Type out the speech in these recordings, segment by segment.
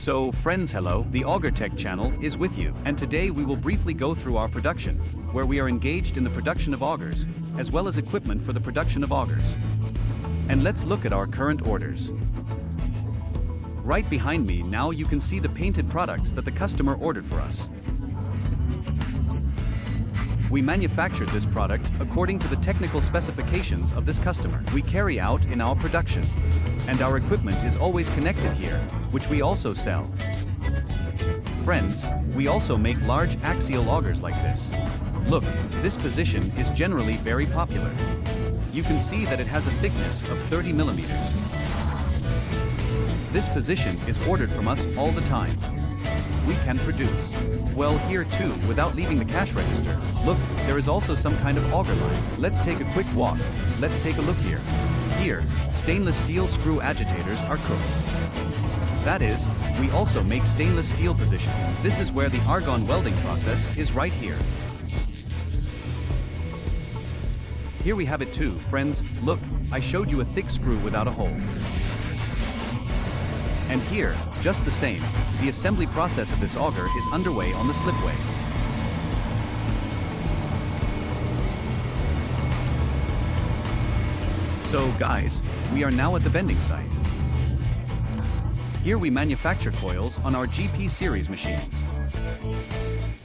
So friends, hello, the Augertech channel is with you, and today we will briefly go through our production, where we are engaged in the production of augers, as well as equipment for the production of augers. And let's look at our current orders. Right behind me now you can see the painted products that the customer ordered for us. We manufactured this product according to the technical specifications of this customer. We carry out in our production. And our equipment is always connected here, which we also sell. Friends, we also make large axial augers like this. Look, this position is generally very popular. You can see that it has a thickness of 30 millimeters. This position is ordered from us all the time. We can produce. Well, here too, without leaving the cash register. Look, there is also some kind of auger line. Let's take a quick walk. Let's take a look here. Here, stainless steel screw agitators are cooked. That is, we also make stainless steel positions. This is where the argon welding process is right here. Here we have it too, friends. Look, I showed you a thick screw without a hole. And here, just the same, the assembly process of this auger is underway on the slipway. So guys, we are now at the bending site. Here we manufacture coils on our GP series machines.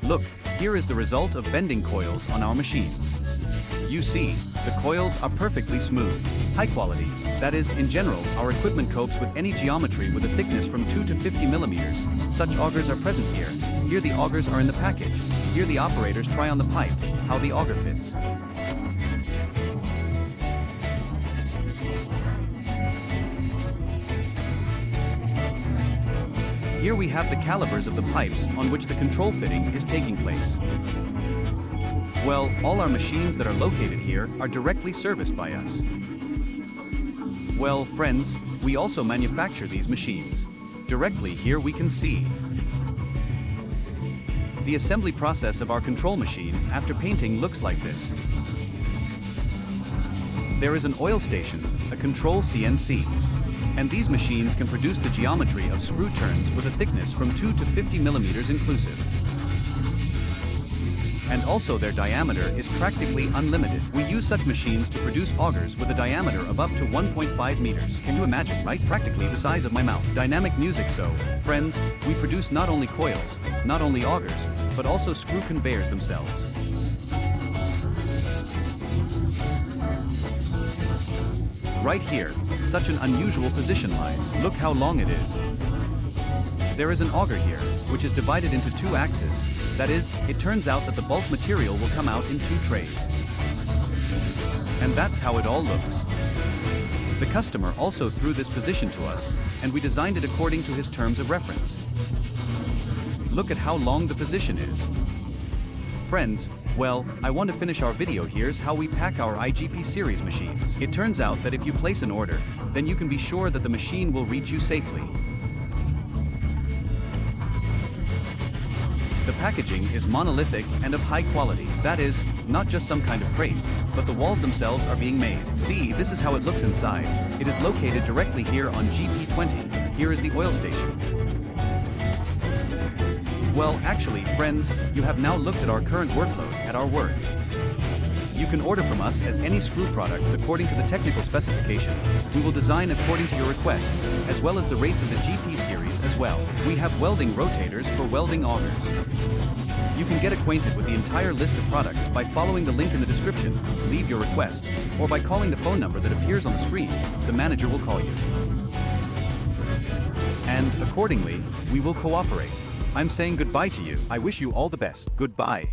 Look, here is the result of bending coils on our machines. You see, the coils are perfectly smooth, high quality. That is, in general, our equipment copes with any geometry with a thickness from 2 to 50 millimeters. Such augers are present here. Here the augers are in the package. Here the operators try on the pipe, how the auger fits. Here we have the calibers of the pipes on which the control fitting is taking place. Well, all our machines that are located here are directly serviced by us. Well, friends, we also manufacture these machines. Directly here we can see the assembly process of our control machine after painting looks like this. There is an oil station, a control CNC, and these machines can produce the geometry of screw turns with a thickness from 2 to 50 millimeters inclusive. And also their diameter is practically unlimited. We use such machines to produce augers with a diameter of up to 1.5 meters. Can you imagine, right? Practically the size of my mouth. Dynamic music. So, friends, we produce not only coils, not only augers, but also screw conveyors themselves. Right here, such an unusual position lies. Look how long it is. There is an auger here, which is divided into two axes. That is, it turns out that the bulk material will come out in two trays. And that's how it all looks. The customer also threw this position to us, and we designed it according to his terms of reference. Look at how long the position is. Friends, well, I want to finish our video. Here's how we pack our IGP series machines. It turns out that if you place an order, then you can be sure that the machine will reach you safely. The packaging is monolithic and of high quality. That is, not just some kind of crate, but the walls themselves are being made. See, this is how it looks inside. It is located directly here on GP20. Here is the oil station. Well, actually, friends, you have now looked at our current workload at our work. You can order from us as any screw products according to the technical specification. We will design according to your request, as well as the rates of the GP series as well. We have welding rotators for welding augers. You can get acquainted with the entire list of products by following the link in the description, leave your request, or by calling the phone number that appears on the screen. The manager will call you. And accordingly, we will cooperate. I'm saying goodbye to you. I wish you all the best. Goodbye.